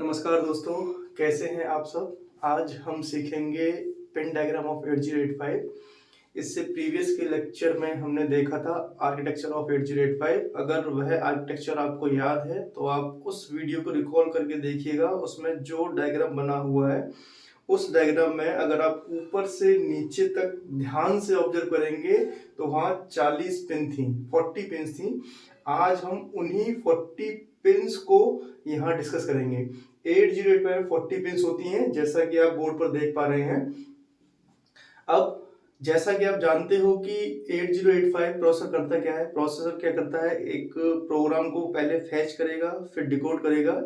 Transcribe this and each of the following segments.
नमस्कार दोस्तों, कैसे हैं आप सब? आज हम सीखेंगे पेन डायग्राम ऑफ 8085। इससे प्रीवियस के लेक्चर में हमने देखा था आर्किटेक्चर ऑफ 8085। अगर वह आर्किटेक्चर आपको याद है तो आप उस वीडियो को रिकॉल करके देखिएगा। उसमें जो डायग्राम बना हुआ है उस डायग्राम में अगर आप ऊपर से नीचे तक ध्यान से ऑब्जर्व करेंगे तो वहाँ 40 पिन थी, 40 पिन थी। आज हम उन्हीं 40 पिन्स को यहाँ डिस्कस करेंगे। 8085 में 40 पिन्स होती हैं, जैसा कि आप बोर्ड पर देख पा रहे हैं। अब जैसा कि आप जानते हो कि 8085 प्रोसेसर करता क्या है? प्रोसेसर क्या करता है, एक प्रोग्राम को पहले फैच करेगा, फिर डिकोड करेगा,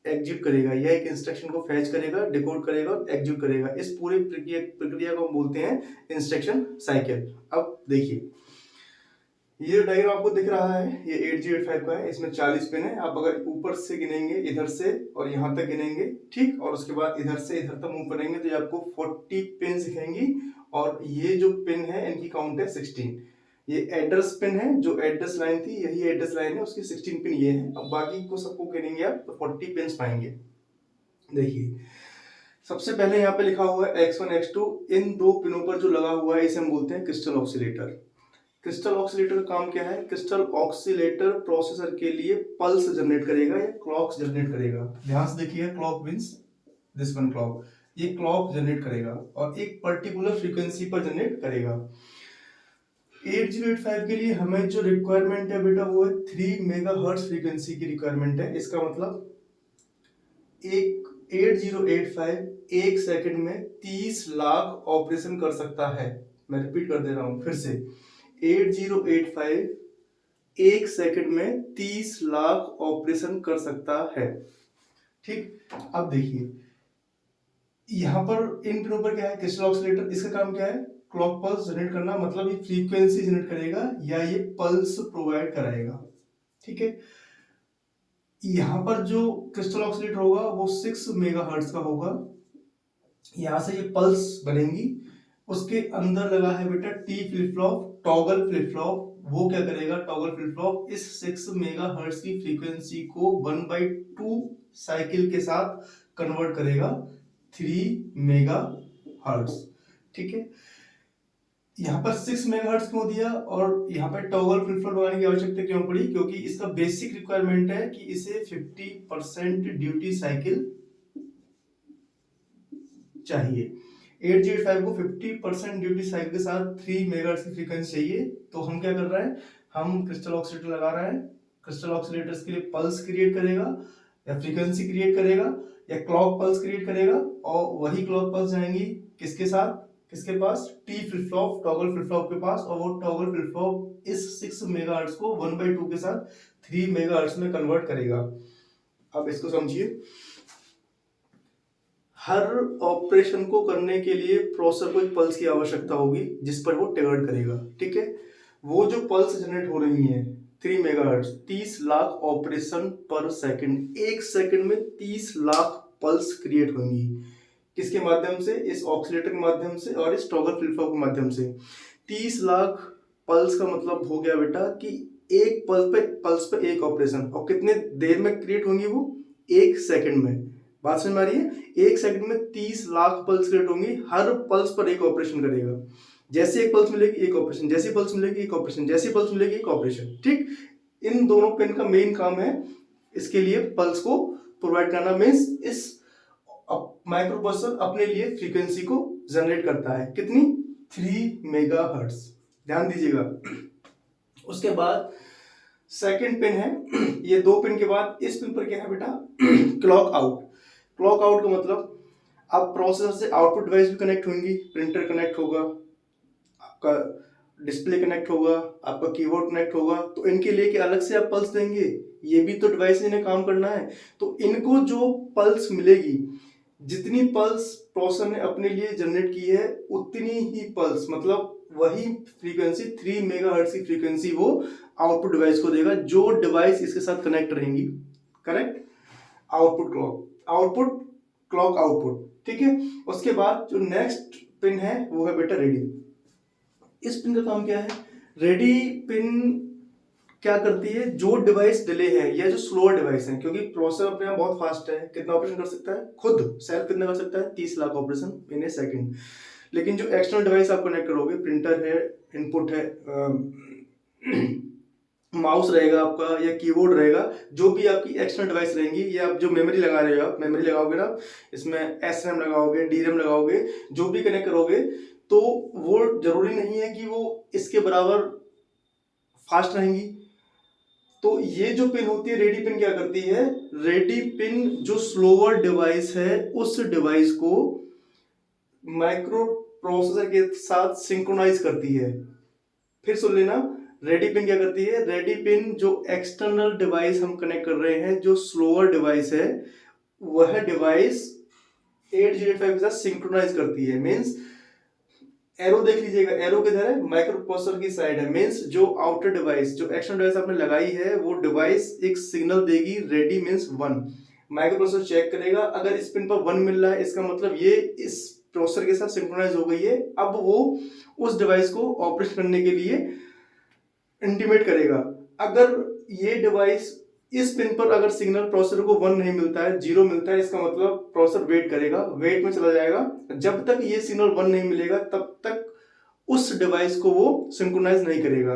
एग्जीक्यूट करेगा। यह एक इंस्ट्रक्शन को फैच करेगा, डिकोड करेगा और एग्जीक्यूट करेगा। इस पूरी प्रक्रिया को हम बोलते हैं इंस्ट्रक्शन साइकिल। अब देखिए, ये डायग्राम आपको दिख रहा है, ये 8085 का है। इसमें 40 पिन है। आप अगर ऊपर से गिनेंगे, इधर से और यहाँ तक गिनेंगे, ठीक, और उसके बाद इधर से इधर तक मूव करेंगे तो ये आपको 40 पिन दिखेंगी। और ये जो पिन है इनकी काउंट है 16। ये एड्रेस पिन है, जो एड्रेस लाइन थी यही एड्रेस लाइन है, उसकी 16 पिन ये है। अब बाकी को सबको गिनेंगे आप तो 40 पिन पाएंगे। देखिए, सबसे पहले यहाँ पे लिखा हुआ है X1 X2। इन दो पिनों पर जो लगा हुआ है इसे हम बोलते हैं क्रिस्टल ऑक्सीलेटर। क्रिस्टल ऑक्सीलेटर का काम क्या है? क्रिस्टल ऑक्सीलेटर प्रोसेसर के लिए पल्स जनरेट करेगा या क्लॉक्स जनरेट करेगा। ध्यान से देखिए, clock means this one clock. ये क्लॉक जनरेट करेगा और एक पर्टिकुलर फ्रीक्वेंसी पर जनरेट करेगा। 8085 के लिए हमें जो रिक्वायरमेंट है बेटा वो है 3 मेगाहर्ट्ज फ्रीक्वेंसी की रिक्वायरमेंट है। इसका मतलब एक 8085 एक सेकंड में 30 लाख ऑपरेशन कर सकता है। मैं रिपीट कर दे रहा हूं फिर से, 8085 एक सेकंड में 30 लाख ऑपरेशन कर सकता है। ठीक, अब देखिए यहां पर इन पिनों पर क्या है? Crystal oscillator. इसका काम क्या है? क्लॉक पल्स जनरेट करना। मतलब ये फ्रीक्वेंसी जनरेट करेगा या ये पल्स प्रोवाइड कराएगा। ठीक है, यहां पर जो क्रिस्टल ऑक्सीलेटर होगा वो 6 मेगाहर्ट्ज का होगा। यहां से ये पल्स बनेंगी। उसके अंदर लगा है बेटा T flip flop, toggle flip flop. वो क्या करेगा? टॉगल फ्लिप फ्लॉप इस 6 मेगाहर्ट्ज की फ्रीक्वेंसी को 1/2 साइकिल के साथ कन्वर्ट करेगा 3 मेगाहर्ट्ज। ठीक है, यहाँ पर 6 मेगाहर्ट्ज क्यों दिया और यहाँ पर टॉगल फ्लिप फ्लॉप लगाने की आवश्यकता क्यों पड़ी? क्योंकि इसका बेसिक रिक्वायरमेंट है कि इसे 50% ड्यूटी साइकिल चाहिए। 8085 को 50% ड्यूटी साइकिल के साथ 3 मेगाहर्ट्ज की फ्रीक्वेंसी चाहिए। तो हम क्या कर रहे हैं? हम क्रिस्टल ऑक्सीलेटर लगा रहे हैं। क्रिस्टल ऑक्सीलेटर्स के लिए पल्स क्रिएट करेगा या फ्रीक्वेंसी क्रिएट करेगा या क्लॉक पल्स क्रिएट करेगा। और वही क्लॉक पल्स जाएंगी किसके साथ? किसके पास? T flip flop, toggle flip flop के पास। और वो टॉगल फ्लिप फ्लॉप इस 6 मेगाहर्ट्ज को 1/2 के साथ 3 मेगाहर्ट्ज में कन्वर्ट करेगा। अब इसको समझिए, हर ऑपरेशन को करने के लिए प्रोसेसर को एक पल्स की आवश्यकता होगी जिस पर वो ट्रिगर करेगा। ठीक है, वो जो पल्स जनरेट हो रही है 3 मेगाहर्ट्ज, 30 लाख ऑपरेशन पर सेकंड। एक सेकंड में 30 लाख पल्स क्रिएट होंगी। किसके माध्यम से? इस ऑक्सीलेटर के माध्यम से और इस टॉगल फ्लिप फ्लॉप के माध्यम से। 30 लाख पल्स का मतलब हो गया बेटा कि एक पल्स पे एक ऑपरेशन। और कितने देर में क्रिएट होंगी वो? एक सेकंड में। बात समझ में आ रही है? एक सेकंड में 30 लाख पल्स क्रिएट होंगी। हर पल्स पर एक ऑपरेशन करेगा। जैसे एक पल्स मिलेगी एक ऑपरेशन, जैसी पल्स मिलेगी एक ऑपरेशन, जैसी पल्स मिलेगी एक ऑपरेशन। ठीक, इन दोनों पिन का मेन काम है इसके लिए पल्स को प्रोवाइड करना। मीन्स इस माइक्रो प्रोसेसर अपने लिए फ्रीक्वेंसी को जनरेट करता है। कितनी? 3 मेगाहर्ट्ज। ध्यान दीजिएगा। उसके बाद सेकंड पिन है, ये 2 पिन के बाद इस पिन पर क्या है बेटा? Clock out. क्लॉक आउट का मतलब अब प्रोसेसर से आउटपुट डिवाइस भी कनेक्ट होंगी। प्रिंटर कनेक्ट होगा, आपका डिस्प्ले कनेक्ट होगा, आपका कीबोर्ड कनेक्ट होगा। तो इनके लिए कि अलग से आप पल्स देंगे? ये भी तो डिवाइस इन्हें काम करना है। तो इनको जो पल्स मिलेगी, जितनी पल्स प्रोसेसर ने अपने लिए जनरेट की है उतनी ही पल्स, मतलब वही फ्रीक्वेंसी 3 मेगाहर्ट्ज की फ्रीक्वेंसी वो आउटपुट डिवाइस को देगा, जो डिवाइस इसके साथ कनेक्ट रहेंगी। करेक्ट? Output clock output. ठीक है, उसके बाद जो नेक्स्ट पिन है वो है बेटा रेडी। इस पिन का काम क्या है? रेडी पिन क्या करती है, जो डिवाइस डिले है या जो स्लोअर डिवाइस है, क्योंकि प्रोसेसर अपने आप बहुत फास्ट है, कितना ऑपरेशन कर सकता है खुद सेल्फ, कितना कर सकता है 30 lakh operation in A second. लेकिन जो एक्सटर्नल डिवाइस आप कनेक्ट करोगे, प्रिंटर है, इनपुट है, माउस रहेगा आपका या कीबोर्ड रहेगा, जो भी आपकी एक्सटर्नल डिवाइस रहेंगी, या आप जो मेमोरी लगा रहे हो, आप मेमोरी लगाओगे ना, इसमें एस रैम लगाओगे, डी रैम लगाओगे, जो भी कनेक्ट करोगे, तो वो जरूरी नहीं है कि वो इसके बराबर फास्ट रहेंगी। तो ये जो पिन होती है रेडी पिन, क्या करती है, रेडी पिन जो स्लोअर डिवाइस है उस डिवाइस को माइक्रो प्रोसेसर के साथ सिंक्रोनाइज करती है। फिर सुन लेना, रेडी पिन क्या करती है, रेडी पिन जो एक्सटर्नल डिवाइस हम कनेक्ट कर रहे हैं, जो स्लोअर डिवाइस है, वह डिवाइस 8085 के साथ सिंक्रोनाइज करती है। मींस एरो देख लीजिएगा, एरो किधर है, माइक्रो प्रोसेसर की साइड है। मींस जो आउटर डिवाइस, जो एक्सटर्नल डिवाइस आपने लगाई है, वो डिवाइस एक सिग्नल देगी, ready means 1। Microprocessor check करेगा, अगर इस पिन पर 1 मिल रहा है, इसका मतलब ये इस प्रोसेसर के साथ सिंक्रोनाइज हो गई है। अब वो उस डिवाइस को ऑपरेट करने के लिए इंटीमेट करेगा। अगर ये डिवाइस इस पिन पर अगर सिग्नल प्रोसेसर को 1 नहीं मिलता है, 0 मिलता है, इसका मतलब प्रोसेसर वेट करेगा, वेट में चला जाएगा। जब तक ये सिग्नल 1 नहीं मिलेगा तब तक उस डिवाइस को वो सिंक्रोनाइज नहीं करेगा।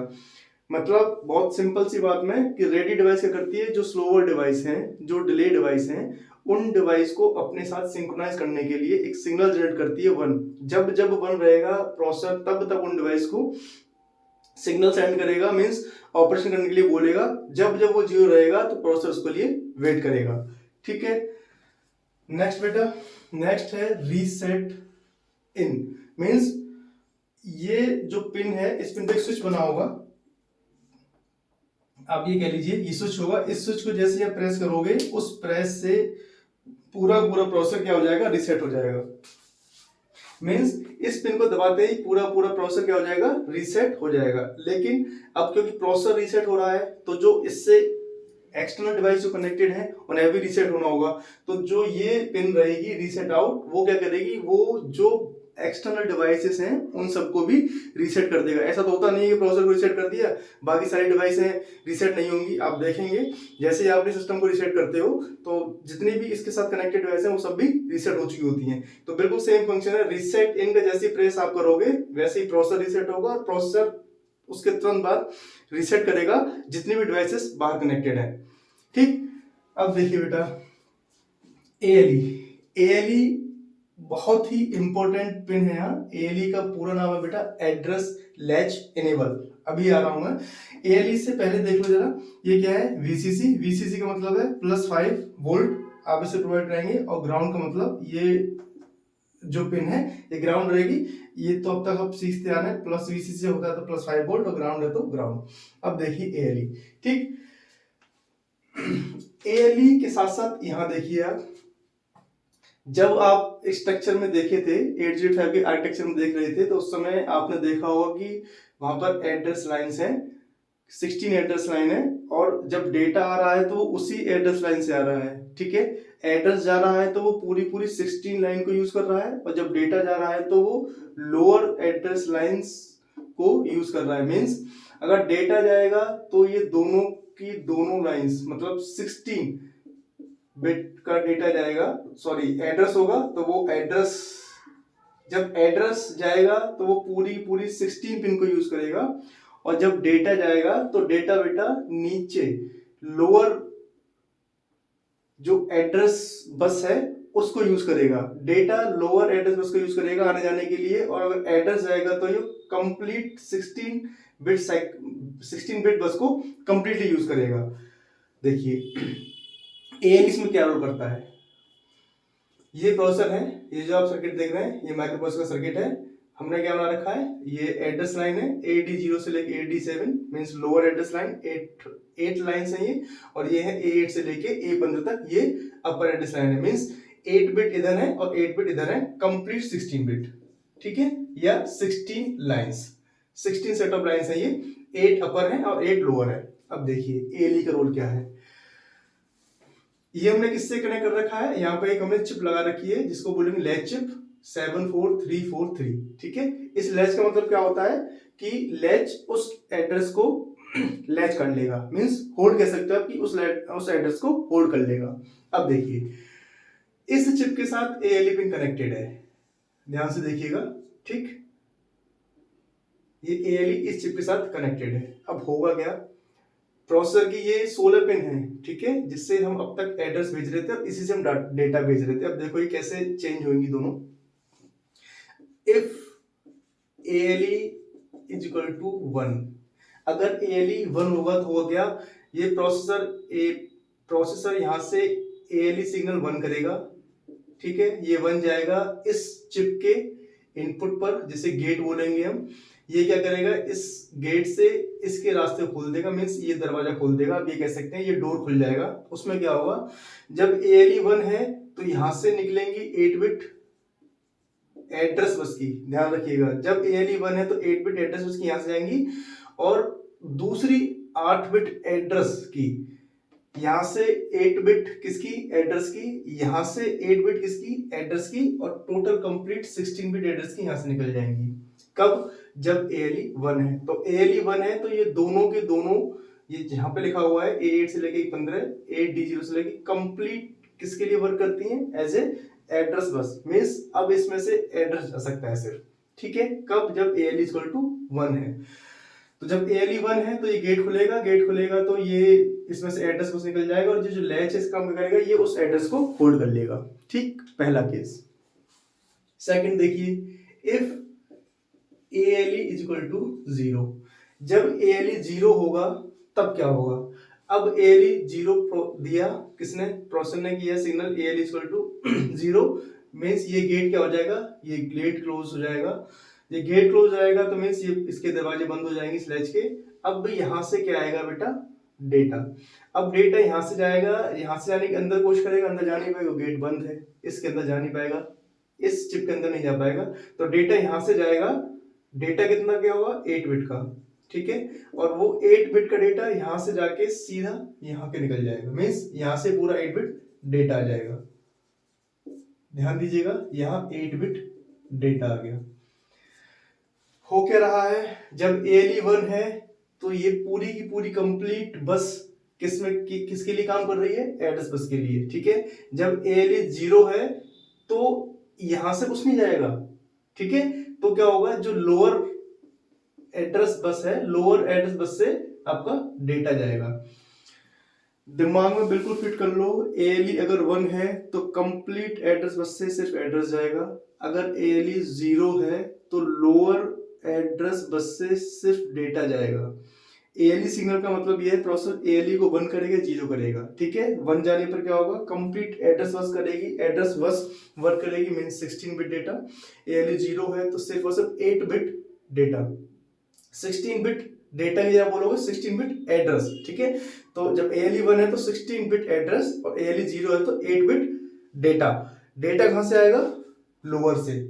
मतलब बहुत सिंपल सी बात में कि रेडी डिवाइस क्या करती है, जो स्लोअर डिवाइस हैं, जो डिले डिवाइस हैं, उन डिवाइस को अपने साथ सिंक्रोनाइज करने के लिए एक सिग्नल जनरेट करती है 1। जब जब 1 रहेगा प्रोसेसर, तब तब उन डिवाइस को सिग्नल सेंड करेगा, मींस ऑपरेशन करने के लिए बोलेगा। जब जब वो 0 रहेगा तो प्रोसेसर उसके लिए वेट करेगा। ठीक है, नेक्स्ट बेटा, नेक्स्ट है रीसेट इन। मींस ये जो पिन है, इस पिन पे एक स्विच बना होगा, आप ये कह लीजिए ये स्विच होगा। इस स्विच को जैसे आप प्रेस करोगे, उस प्रेस से पूरा पूरा प्रोसेसर क्या हो जाएगा, रीसेट हो जाएगा। मींस इस पिन को दबाते ही पूरा पूरा प्रोसेसर क्या हो जाएगा, रीसेट हो जाएगा। लेकिन अब क्योंकि प्रोसेसर रीसेट हो रहा है, तो जो इससे एक्सटर्नल डिवाइस जो कनेक्टेड है उन्हें भी रीसेट होना होगा। तो जो ये पिन रहेगी रीसेट आउट, वो क्या करेगी, वो जो एक्सटर्नल डिवाइसेस हैं उन सबको भी रीसेट कर देगा। ऐसा तो होता नहीं है कि प्रोसेसर को रीसेट कर दिया, बाकी सारी डिवाइसें रीसेट नहीं होंगी। आप देखेंगे जैसे ही आप अपने सिस्टम को रीसेट करते हो, तो जितनी भी इसके साथ कनेक्टेड डिवाइस हैं वो सब भी रीसेट हो चुकी होती हैं। तो बिल्कुल सेम फंक्शन है, रीसेट इन का जैसे ही प्रेस आप करोगे, वैसे ही प्रोसेसर रीसेट होगा, और प्रोसेसर उसके तुरंत बाद रीसेट करेगा जितनी भी डिवाइसेस बाहर कनेक्टेड है। ठीक, अब देखिए बेटा, ALE बहुत ही इंपॉर्टेंट पिन है। यहाँ ALE का पूरा नाम है बेटा एड्रेस लैच इनेबल। अभी आ रहा हूं मैं। ALE से पहले देख लो जरा, ये क्या है, VCC का मतलब है +5 वोल्ट आप इसे प्रोवाइड कराएंगे, और ग्राउंड का मतलब ये जो पिन है ये ग्राउंड रहेगी। ये तो अब तक आप सीखते आ रहे हैं, प्लस VCC होता है तो +5 वोल्ट, और ग्राउंड है तो ग्राउंड। अब देखिए ALE, ठीक, ALE के साथ साथ यहां देखिए आप, जब आप स्ट्रक्चर में देखे थे 8085 के आर्किटेक्चर में देख रहे थे, तो उस समय आपने देखा होगा कि वहां पर एड्रेस लाइंस हैं, 16 एड्रेस लाइन है, और जब डेटा आ रहा है तो वो उसी एड्रेस लाइन से आ रहा है। ठीक है, एड्रेस जा रहा है तो वो पूरी पूरी 16 लाइन को यूज कर रहा है, और जब डेटा जा रहा है तो वो लोअर एड्रेस लाइंस को यूज कर रहा है। मींस अगर डेटा जाएगा तो ये दोनों की दोनों लाइंस, मतलब 16 बिट का डेटा जाएगा, सॉरी एड्रेस होगा, तो वो एड्रेस, जब एड्रेस जाएगा तो वो पूरी पूरी 16 पिन को यूज करेगा, और जब डेटा जाएगा तो डेटा बेटा नीचे लोअर जो एड्रेस बस है उसको यूज करेगा। डेटा लोअर एड्रेस बस को यूज करेगा आने जाने के लिए, और अगर एड्रेस जाएगा तो ये कंप्लीट 16 बिट बस को कंप्लीटली यूज करेगा। देखिए ALE इसमें क्या रोल करता है, ये प्रोसेसर है, ये जो आप सर्किट देख रहे हैं ये माइक्रो प्रोसेसर सर्किट है। हमने क्या बना रखा है, ये एड्रेस लाइन है AD0 से लेके AD7, means lower address line, 8 lines है ये, और ये है A8 से लेके A15 तक, ये अपर एड्रेस लाइन है। मींस 8 बिट इधर है और 8 बिट इधर है, कंप्लीट 16 बिट, ठीक है, या 16 लाइंस, 16 सेट ऑफ लाइंस है ये, 8 अपर है और 8 लोअर है। अब देखिए ALE का रोल क्या है, ये हमने किससे कनेक्ट कर रखा है, यहाँ पे एक हमने चिप लगा रखी है जिसको बोलेंगे लैच चिप 74343। ठीक है, इस लैच का मतलब क्या होता है कि लैच उस एड्रेस को लैच कर लेगा, मीन्स होल्ड कह सकते हो आप कि उस एड्रेस को होल्ड कर लेगा। अब देखिए इस चिप के साथ ALE पिन कनेक्टेड है, ध्यान से देखिएगा, ठीक, ये ALE इस चिप के साथ कनेक्टेड है। अब होगा क्या, प्रोसेसर की ये 16 पिन है, ठीक है, जिससे हम अब तक एड्रेस भेज रहे थे, अब इसी से हम डेटा भेज रहे थे। अब देखो ये कैसे चेंज होंगी दोनों। If ALE is equal to 1, अगर ALE 1 होगा तो हो गया, ये प्रोसेसर यहां से ALE सिग्नल 1 करेगा, ठीक है, ये 1 जाएगा इस चिप के इनपुट पर, जिसे गेट बोलेंगे हम। ये क्या करेगा, इस गेट से इसके रास्ते खोल देगा, मीन्स ये दरवाजा खोल देगा, आप ये कह सकते हैं ये डोर खुल जाएगा। उसमें क्या होगा, जब ALE 1 है तो यहां से निकलेंगी 8 बिट एड्रेस बस की, ध्यान रखिएगा, जब ALE 1 है तो 8 बिट एड्रेस बस की यहां से जाएंगी, और दूसरी 8 बिट एड्रेस की यहां से 8 बिट किसकी एड्रेस की, यहां से 8 बिट किसकी एड्रेस की, और टोटल कंप्लीट 16 बिट एड्रेस की यहां से निकल जाएंगी। कब, जब ALE 1 है। तो ALE 1 है तो ये दोनों के दोनों, ये जहां पे लिखा हुआ है A8 से लेके 15, A8D0 से लेके कंप्लीट किसके लिए वर्क करती हैं, as a address bus, means अब इसमें से एड्रेस जा सकता है सिर्फ, ठीक है, कब, जब ALE इक्वल टू 1 है। तो जब ALE 1 है तो ये गेट खुलेगा, गेट खुलेगा तो ये इसमें से एड्रेस बस निकल जाएगा, और जो लैच इस काम करेगा ये उस एड्रेस को होल्ड कर लेगा, ठीक, पहला केस। सेकंड देखिए, if ALE is equal to 0, जब ALE 0 होगा तब क्या होगा। अब ALE 0 दिया किसने, प्रोसेसर ने किया signal ALE is equal to 0, means ये गेट क्या हो जाएगा, ये गेट क्लोज हो जाएगा। ये गेट क्लोज हो जाएगा तो मीन्स ये इसके दरवाजे बंद हो जाएंगे स्लैच के। अब यहां से क्या आएगा बेटा, डेटा। अब डेटा यहां से जाएगा, यहां से जाने के अंदर कोशिश करेगा, अंदर जा नहीं पाएगा, गेट बंद है, इसके अंदर जा नहीं पाएगा, इस चिप के अंदर नहीं जा पाएगा, तो डेटा यहां से जाएगा। डेटा कितना क्या होगा, 8 बिट का, ठीक है, और वो 8 बिट का डेटा यहां से जाके सीधा यहां पे निकल जाएगा, मीन्स यहां से पूरा 8 बिट डेटा आ जाएगा। ध्यान दीजिएगा, यहां 8 बिट डेटा आ गया। हो क्या रहा है, जब ALE 1 है तो ये पूरी की पूरी कंप्लीट बस किसके लिए काम कर रही है, एड्रेस बस के लिए, ठीक है। जब ALE 0 है तो यहां से कुछ नहीं जाएगा, ठीक है, तो क्या होगा, जो लोअर एड्रेस बस है, लोअर एड्रेस बस से आपका डेटा जाएगा। दिमाग में बिल्कुल फिट कर लो, ALE अगर 1 है तो कंप्लीट एड्रेस बस से सिर्फ एड्रेस जाएगा, अगर ALE 0 है तो लोअर एड्रेस बस से सिर्फ डेटा जाएगा। ALE सिग्नल का मतलब यह है, प्रोसेसर ALE को 1 करेगा, 0 करेगा, ठीक है, 1 जाने पर क्या होगा, कंप्लीट एड्रेस बस करेगी, एड्रेस बस वर्क करेगी, मीन 16 बिट डेटा। ALE 0 है तो सिर्फ और सिर्फ 8 बिट डेटा, 16 बिट डेटा की जगह बोलोगे 16 बिट एड्रेस, ठीक है। तो जब ALE 1 है तो 16 बिट एड्रेस, और ALE 0 है तो 8 बिट डेटा। डेटा कहां से आएगा, लोअर से।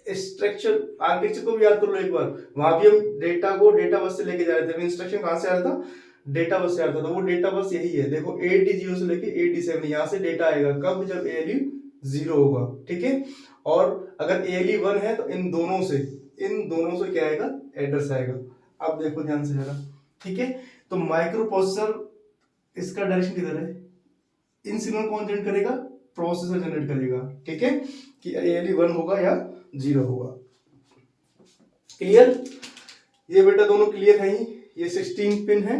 स्ट्रक्चर आर्किटेक्चर को भी याद कर लो एक बार, वहां भी हम डेटा को डेटा बस से लेके जा रहे थे, इंस्ट्रक्शन कहां से आ रहा था, डेटा बस से आ रहा था, तो वो डेटा बस यही है, देखो 8D0 से लेके 8D7 यहां से डेटा आएगा, कब, जब ALE 0 होगा, ठीक है। और अगर ALE 1 है तो इन दोनों से क्या आएगा, एड्रेस आएगा। अब देखो ध्यान से जरा, ठीक है, तो माइक्रो प्रोसेसर इसका डायरेक्शन किधर है, इन सिग्नल कौन जनरेट करेगा, प्रोसेसर जनरेट करेगा, ठीक है, कि ALE 1 होगा या 0 होगा। क्लियर, ये बेटा दोनों क्लियर है ही, ये 16 पिन है,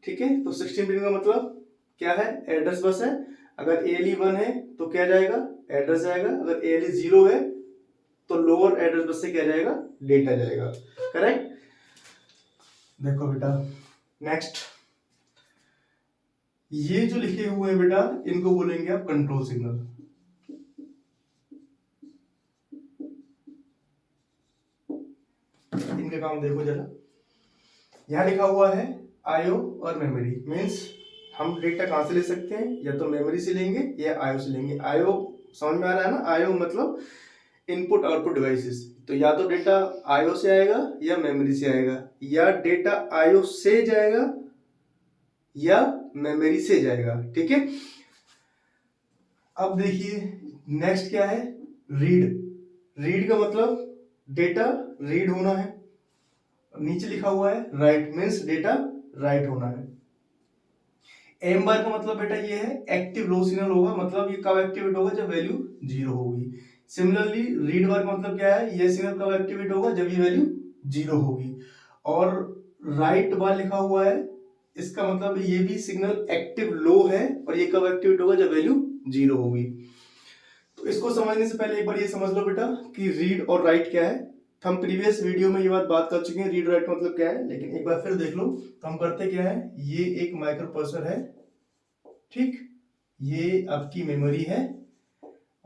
ठीक है, तो 16 पिन का मतलब क्या है, एड्रेस बस है, अगर ALE 1 है तो क्या जाएगा, एड्रेस जाएगा, अगर ALE 0 है तो लोअर एड्रेस बस से क्या जाएगा, डेटा जाएगा, करेक्ट। देखो बेटा नेक्स्ट, ये जो लिखे हुए हैं बेटा इनको बोलेंगे आप कंट्रोल सिग्नल। इनके काम देखो जरा, यहां लिखा हुआ है आईओ और मेमोरी, मींस हम डेटा कहां से ले सकते हैं, या तो मेमोरी से लेंगे या आईओ से लेंगे। आईओ समझ में आ रहा है ना, आईओ मतलब इनपुट आउटपुट डिवाइसेस, तो या तो डेटा आईओ से आएगा या मेमोरी से आएगा, या डेटा आईओ से जाएगा या मेमोरी से जाएगा, ठीक है। अब देखिए नेक्स्ट क्या है, रीड का मतलब डेटा रीड होना है, नीचे लिखा हुआ है राइट, मीन्स डेटा राइट होना है। एम बार का मतलब बेटा ये है एक्टिव लो सिग्नल होगा, मतलब ये कब एक्टिवेट होगा जब वैल्यू 0 होगी। सिमिलरली रीड बार का मतलब क्या है, ये सिग्नल कब एक्टिवेट होगा जब ये वैल्यू 0 होगी। और राइट बार लिखा हुआ है, इसका मतलब ये भी सिग्नल एक्टिव लो है और ये कब एक्टिवेट होगा जब वैल्यू 0 होगी। तो इसको समझने से पहले एक बार ये समझ लो बेटा कि रीड और राइट क्या है। हम प्रीवियस वीडियो में ये बात कर चुके हैं रीड राइट मतलब क्या है, लेकिन एक बार फिर देख लो। तो हम करते क्या है, ये एक माइक्रो प्रोसेसर है, ठीक, ये आपकी मेमोरी है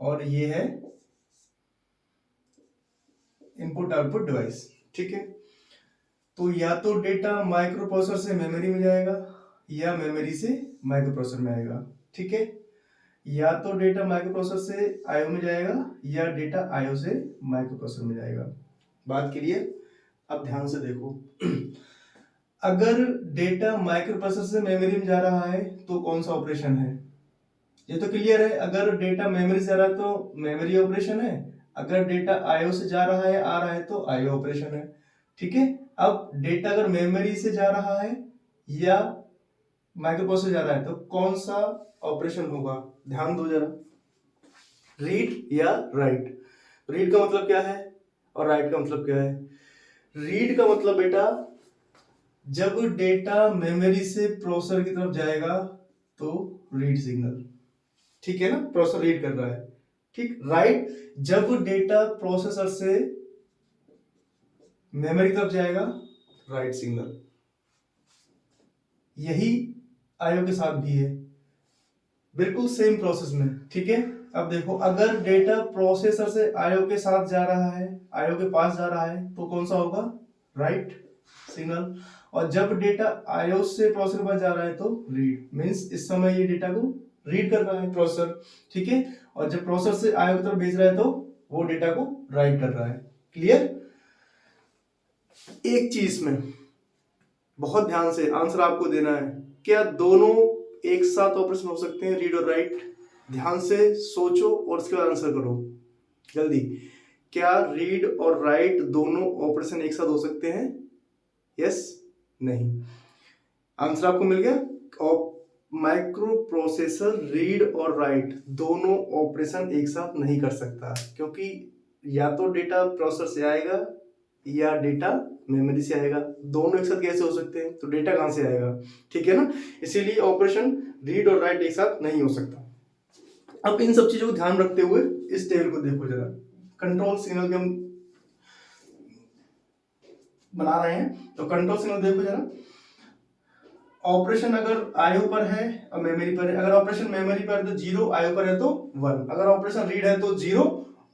और ये है इनपुट आउटपुट डिवाइस, ठीक है। तो या तो डेटा माइक्रो प्रोसेसर से मेमोरी में जाएगा या मेमोरी से माइक्रो प्रोसेसर में आएगा, ठीक है। या तो डेटा माइक्रो प्रोसेसर से आईओ में जाएगा या डेटा आईओ से माइक्रो प्रोसेसर में जाएगा। बात क्लियर? अब ध्यान से देखो अगर डेटा माइक्रो प्रोसेसर से मेमोरी में जा रहा है तो कौन सा ऑपरेशन है, ये तो क्लियर है। अगर डेटा मेमोरी से जा रहा है तो मेमोरी ऑपरेशन है, अगर डेटा आईओ से जा रहा है आ रहा है तो आईओ ऑपरेशन है, ठीक है। अब डेटा अगर मेमोरी से जा रहा है या माइक्रो प्रोसेसर जा रहा है तो कौन सा ऑपरेशन होगा, ध्यान दो जरा। रीड या राइट। रीड का मतलब क्या है और राइट का मतलब क्या है। रीड का मतलब बेटा जब डेटा मेमोरी से प्रोसेसर की तरफ जाएगा तो रीड सिग्नल, ठीक है ना, प्रोसेसर रीड कर रहा है, ठीक। राइट जब डेटा प्रोसेसर से मेमोरी की तरफ जाएगा राइट सिग्नल। यही आईओ के साथ भी है, बिल्कुल सेम प्रोसेस में, ठीक है। अब देखो अगर डेटा प्रोसेसर से आईओ के साथ जा रहा है, आईओ के पास जा रहा है तो कौन सा होगा, राइट सिग्नल। और जब डेटा आईओ से प्रोसेसर के पास जा रहा है तो रीड, मींस इस समय ये डेटा को रीड कर रहा है प्रोसेसर, ठीक है। और जब प्रोसेसर से आईओ की तरफ भेज रहा है तो वो डेटा को राइट कर रहा है। क्लियर? एक चीज में बहुत ध्यान से आंसर आपको देना है, क्या दोनों एक साथ ऑपरेशन हो सकते हैं, रीड और राइट? ध्यान से सोचो और उसके बाद आंसर करो जल्दी। क्या रीड और राइट दोनों ऑपरेशन एक साथ हो सकते हैं, यस नहीं? आंसर आपको मिल गया। माइक्रो प्रोसेसर रीड और राइट दोनों ऑपरेशन एक साथ नहीं कर सकता, क्योंकि या तो डेटा प्रोसेसर से आएगा या डेटा मेमोरी से आएगा। दोनों एक साथ कैसे हो सकते हैं, तो डेटा कहां से आएगा, ठीक है ना। इसीलिए ऑपरेशन रीड और राइट एक साथ नहीं हो सकता। अब इन सब चीजों को ध्यान रखते हुए इस टेबल को देखो जरा। कंट्रोल सिग्नल के हम बना रहे हैं, तो कंट्रोल सिग्नल देखो जरा। ऑपरेशन अगर आईओ पर है और मेमोरी पर है, अगर ऑपरेशन मेमोरी पर है तो 0, आईओ पर है तो 1, अगर ऑपरेशन रीड है तो 0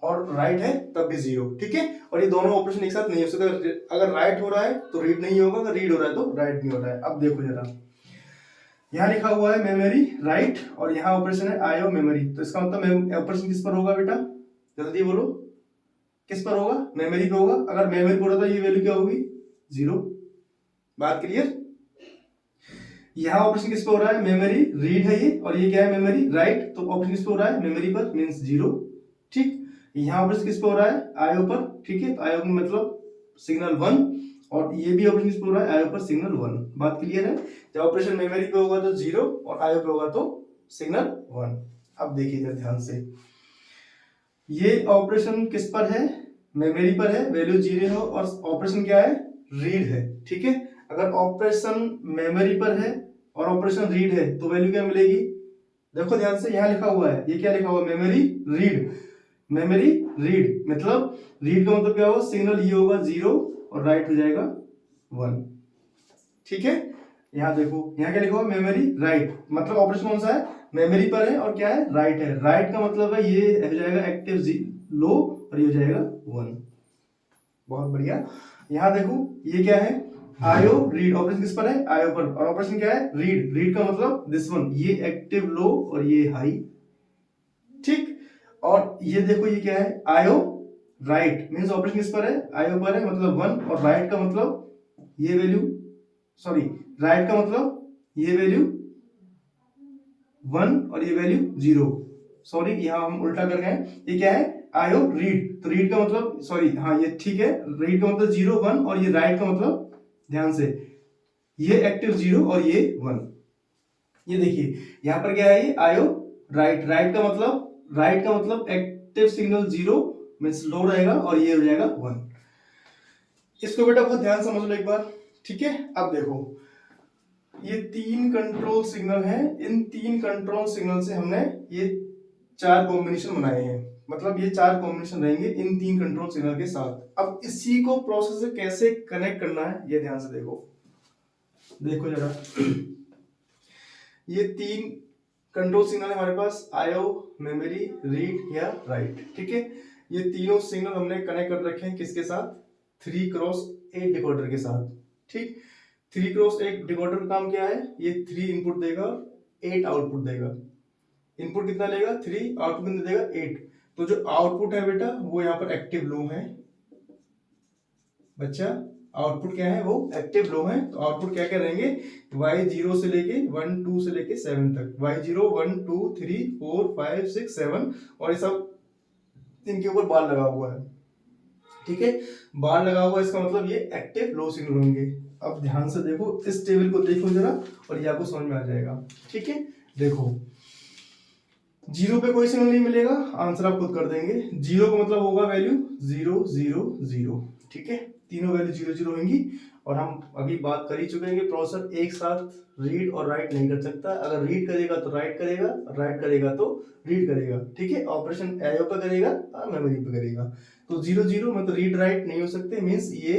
और राइट है तब भी 0, ठीक है। और ये दोनों ऑपरेशन एक साथ नहीं हो सकते। अगर राइट हो रहा है तो रीड नहीं होगा, अगर रीड हो रहा है तो राइट नहीं हो रहा है। अब देखो जरा, यहाँ लिखा हुआ है मेमोरी राइट और यहाँ ऑपरेशन है आईओ मेमोरी, तो इसका मतलब ऑपरेशन किस पर होगा बेटा, जल्दी बोलो, किस पर होगा, मेमोरी पे होगा। अगर मेमोरी पर होता है ये वैल्यू क्या होगी, 0। बात क्लियर? यहाँ ऑपरेशन किस पे हो रहा है, मेमोरी रीड है ये और ये क्या है मेमोरी राइट, तो ऑपरेशन किस पे हो रहा है, मेमोरी पर, मींस 0, ठीक। यहाँ ऑपरेशन किस पे हो रहा है, आईओ पर, ठीक है। तो आईओ में मतलब सिग्नल 1 और ये भी ऑपरेशन किस पे हो रहा है, आईओ पर सिग्नल 1। बात क्लियर है? जब ऑपरेशन मेमोरी पे होगा तो 0 और आईओ पे होगा तो सिग्नल 1। अब देखिए ध्यान से, ये ऑपरेशन किस पर है, मेमोरी पर है, वैल्यू 0 हो, और ऑपरेशन क्या है, रीड है, ठीक है। अगर ऑपरेशन मेमोरी पर है और ऑपरेशन रीड है तो वैल्यू क्या मिलेगी, देखो ध्यान से, यहां लिखा हुआ है, ये क्या लिखा हुआ है, मेमोरी रीड। मेमोरी रीड मतलब रीड का मतलब क्या होगा, सिग्नल ये होगा 0 और राइट हो जाएगा 1, ठीक है। यहां देखो, यहां क्या लिखा हुआ, मेमोरी राइट, मतलब ऑपरेशन कौन सा है, मेमोरी पर है और क्या है, राइट है। राइट का मतलब है ये हो जाएगा एक्टिव लो और ये हो जाएगा 1। बहुत बढ़िया। यहां देखो ये क्या है, आईओ रीड, ऑपरेशन किस पर है, आईओ पर, और ऑपरेशन क्या है, रीड। रीड का मतलब दिस वन, ये एक्टिव लो और ये हाई, ठीक। और ये देखो ये क्या है, आईओ राइट, मींस ऑपरेशन किस पर है, आईओ पर है, मतलब 1, और राइट का मतलब ये वैल्यू, सॉरी, राइट का मतलब ये वैल्यू 1 और ये वैल्यू 0, सॉरी यहां हम उल्टा कर गए। ये क्या है, आईओ रीड, तो रीड का मतलब, सॉरी हाँ ये ठीक है, रीड का मतलब 0 1 और ये राइट का मतलब, ध्यान से, ये एक्टिव 0 और ये 1। ये देखिए यहाँ पर क्या है, ये आयो राइट। राइट का मतलब एक्टिव सिग्नल 0 मींस लो रहेगा और ये हो जाएगा 1। इसको बेटा बहुत ध्यान समझ लो एक बार, ठीक है। अब देखो ये 3 कंट्रोल सिग्नल है, इन 3 कंट्रोल सिग्नल से हमने ये 4 कॉम्बिनेशन बनाए हैं, मतलब ये 4 कॉम्बिनेशन रहेंगे इन 3 कंट्रोल सिग्नल के साथ। अब इसी को प्रोसेसर से कैसे कनेक्ट करना है ये ध्यान से देखो जरा। ये 3 कंट्रोल सिग्नल है हमारे पास, आईओ, मेमोरी, रीड या राइट, ठीक है। ये तीनों सिग्नल हमने कनेक्ट कर रखे हैं किसके साथ, 3x8 डिकोडर के साथ, ठीक। 3x8 डिकोडर का काम क्या है, ये 3 इनपुट देगा 8 आउटपुट देगा। इनपुट कितना लेगा 3, आउटपुट कितना देगा 8। तो जो आउटपुट है बेटा वो यहाँ पर एक्टिव लो है बच्चा, आउटपुट क्या है वो एक्टिव लो है। तो आउटपुट क्या क्या रहेंगे, y0 से लेके 1 2 से लेके 7 तक, y0 1 2 3 4 5 6 7, और ये सब इनके ऊपर बार लगा हुआ है, ठीक है। बार लगा हुआ इसका मतलब ये एक्टिव लो सिग्नल होंगे। अब ध्यान से देखो, इस टेबल को देखो जरा और ये आपको समझ में आ जाएगा, ठीक है। देखो 0 पे कोई सिग्नल नहीं मिलेगा, आंसर आप खुद कर देंगे। 0 का मतलब होगा वैल्यू 0 0 0, ठीक है। तीनों वैल्यू 0 0 होंगी। और हम अभी बात कर ही चुके हैं कि प्रोसेसर एक साथ रीड और राइट नहीं कर सकता। अगर रीड करेगा तो राइट करेगा, राइट करेगा तो रीड करेगा, ठीक है। ऑपरेशन आईओ पे करेगा और मेमोरी पे करेगा। तो 0 0 मतलब रीड राइट नहीं हो सकते, मीन्स ये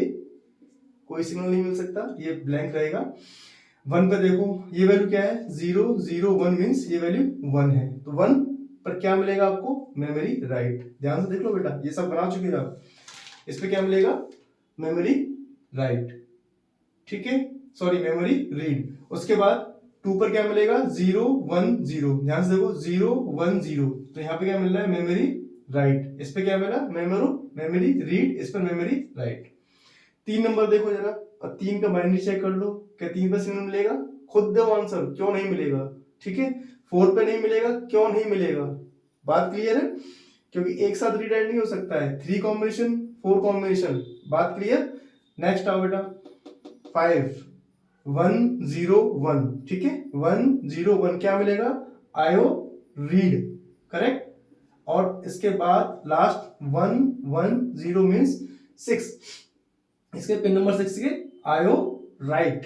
कोई सिग्नल नहीं मिल सकता, ये ब्लैंक रहेगा। 1 पे देखो ये वैल्यू क्या है, 0 0 1 मीन्स ये वैल्यू 1 है। तो 1 पर क्या मिलेगा आपको, मेमोरी राइट। ध्यान से देख लो बेटा, ये सब बना चुके हैं आप। इस पे क्या मिलेगा, मेमोरी राइट, ठीक है, सॉरी मेमोरी रीड। उसके बाद 2 पर क्या मिलेगा, 0 1 0। ध्यान से देखो 0 1 0, तो यहाँ पे क्या मिल रहा है, मेमोरी राइट। इस पे क्या मिला, मेमोरी रीड, इस पर मेमोरी राइट। 3 नंबर देखो जरा, और 3 का बाइनरी चेक कर लो, क्या 3 पर सिग्नल मिलेगा, खुद दो आंसर, क्यों नहीं मिलेगा, ठीक है। 4 पे नहीं मिलेगा, क्यों नहीं मिलेगा, बात क्लियर है, क्योंकि एक साथ रीड राइट नहीं हो सकता है। 3 कॉम्बिनेशन 4 कॉम्बिनेशन, बात क्लियर। नेक्स्ट आओ बेटा 5 1 0 1, ठीक है। 1 0 1 क्या मिलेगा, आयो रीड, करेक्ट। और इसके बाद लास्ट 1 1 0 मीन्स 6, इसके पिन नंबर 6 के आयो राइट।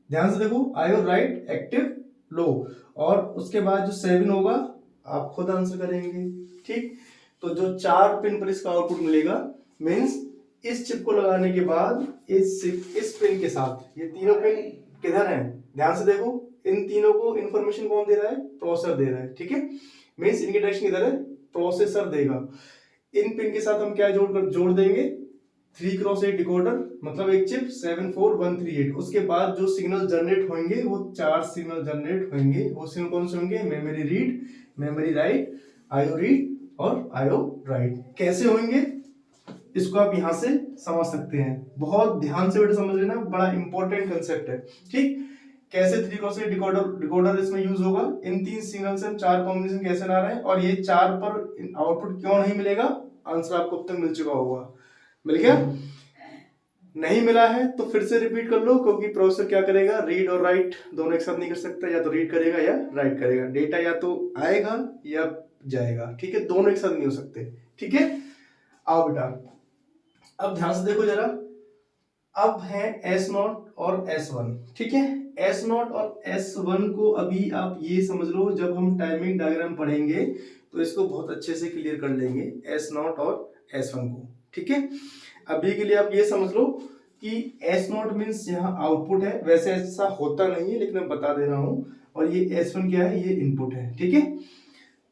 ध्यान से देखो आयो राइट एक्टिव लो, और उसके बाद जो 7 होगा आप खुद आंसर करेंगे, ठीक। तो जो 4 पिन पर इसका आउटपुट मिलेगा, मीन्स इस चिप को लगाने के बाद इस पिन के साथ ये तीनों पिन किधर हैं, ध्यान से देखो। इन तीनों को इंफॉर्मेशन कौन दे रहा है, प्रोसेसर दे रहा है, ठीक है। मीन्स इनकी डायरेक्शन किधर है, प्रोसेसर देगा। इन पिन के साथ हम क्या जोड़ देंगे, 3x8 डिकोडर, मतलब एक चिप 74138। उसके बाद जो सिग्नल जनरेट होंगे वो 4 सिग्नल जनरेट होंगे। वो सिग्नल कौन से होंगे, memory read, memory write, IO read और आईओ राइट। कैसे होंगे इसको आप यहां से समझ सकते हैं, बहुत ध्यान से बेटा समझ लेना, बड़ा इंपॉर्टेंट कंसेप्ट है, ठीक। कैसे 3x8 डिकोडर इसमें यूज होगा, इन 3 सिग्नल से हम 4 कॉम्बिनेशन कैसे ला रहे हैं, और ये 4 पर आउटपुट क्यों नहीं मिलेगा, आंसर आपको अब तक मिल चुका होगा। मिल गया, नहीं मिला है तो फिर से रिपीट कर लो, क्योंकि प्रोसेसर क्या करेगा, रीड और राइट दोनों एक साथ नहीं कर सकता, या तो रीड करेगा या राइट करेगा। डेटा या तो आएगा या जाएगा, ठीक है, दोनों एक साथ नहीं हो सकते, ठीक है। आओ बेटा अब ध्यान से देखो जरा, अब है S0 और S1, ठीक है। S0 और S1 को अभी आप ये समझ लो, जब हम टाइमिंग डायग्राम पढ़ेंगे तो इसको बहुत अच्छे से क्लियर कर लेंगे, S0 और S1 को, ठीक है। अभी के लिए आप ये समझ लो कि S0 मीन्स यहाँ आउटपुट है, वैसे ऐसा होता नहीं है लेकिन मैं बता दे रहा हूँ, और ये S1 क्या है, ये इनपुट है, ठीक है।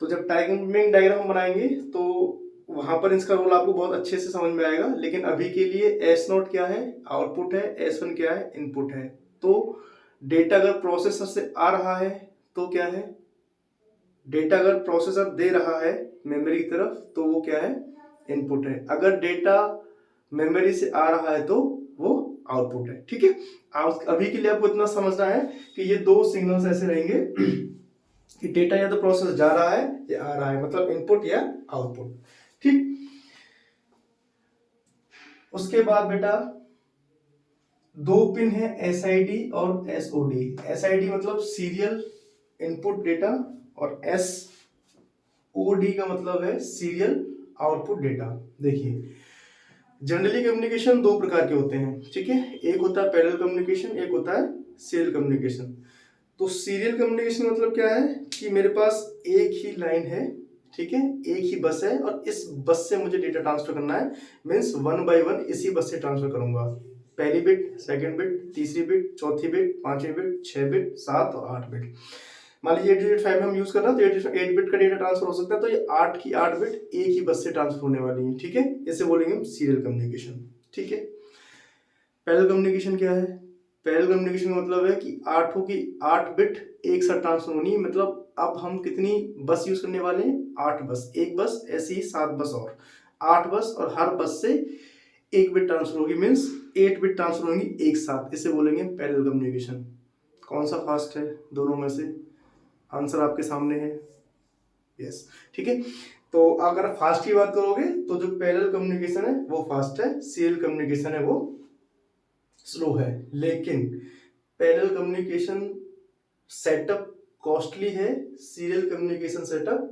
तो जब टाइमिंग डायग्राम बनाएंगे तो वहां पर इसका रोल आपको बहुत अच्छे से समझ में आएगा, लेकिन अभी के लिए S0 क्या है, आउटपुट है, S1 क्या है, इनपुट है। तो डेटा अगर प्रोसेसर से आ रहा है तो क्या है, डेटा अगर प्रोसेसर दे रहा है मेमोरी की तरफ तो वो क्या है, इनपुट है। अगर डेटा मेमोरी से आ रहा है तो वो आउटपुट है, ठीक है। अभी के लिए आपको इतना समझना है कि ये 2 सिग्नल्स ऐसे रहेंगे कि डेटा या तो प्रोसेसर जा रहा है या आ रहा है, मतलब इनपुट या आउटपुट, ठीक। उसके बाद बेटा दो पिन है SID और SOD। SID मतलब सीरियल इनपुट डेटा और SOD का मतलब है सीरियल आउटपुट डेटा। देखिए जनरली कम्युनिकेशन दो प्रकार के होते हैं, ठीक है, एक होता है पैरेलल कम्युनिकेशन, एक होता है सीरियल कम्युनिकेशन। तो सीरियल कम्युनिकेशन मतलब क्या है कि मेरे पास एक ही लाइन है, ठीक है, एक ही बस है और इस बस से मुझे डेटा ट्रांसफर करना है, मीन्स वन बाय वन इसी बस से ट्रांसफर करूंगा। पहली बिट, सेकंड बिट, तीसरी बिट, चौथी बिट, पांचवी बिट, 6 बिट, 7 और 8 बिट। मान लीजिए 8085 में हम यूज कर रहे हैं तो 8 बिट का डेटा ट्रांसफर हो सकता है, तो ये 8 की 8 बिट एक ही बस से ट्रांसफर होने वाली है, ठीक है, इसे बोलेंगे हम सीरियल कम्युनिकेशन, ठीक है। पैरेलल कम्युनिकेशन क्या है? पैरेलल कम्युनिकेशन का मतलब है कि आठों की 8 बिट एक साथ ट्रांसफर होनी है, मतलब अब हम कितनी बस यूज करने वाले हैं? 8 बस, एक बस, ऐसी ही 7 बस और 8 बस, और हर बस से एक बिट ट्रांसफर होगी, मीन्स 8 बिट ट्रांसफर होंगी एक साथ, इसे बोलेंगे पैरेलल कम्युनिकेशन। कौन सा फास्ट है दोनों में से? आंसर आपके सामने है, यस, ठीक है। तो अगर फास्ट की बात करोगे तो जो पैरेलल कम्युनिकेशन है वो फास्ट है, सीरियल कम्युनिकेशन है वो स्लो है। लेकिन पैरेलल कम्युनिकेशन सेटअप कॉस्टली है, सीरियल कम्युनिकेशन सेटअप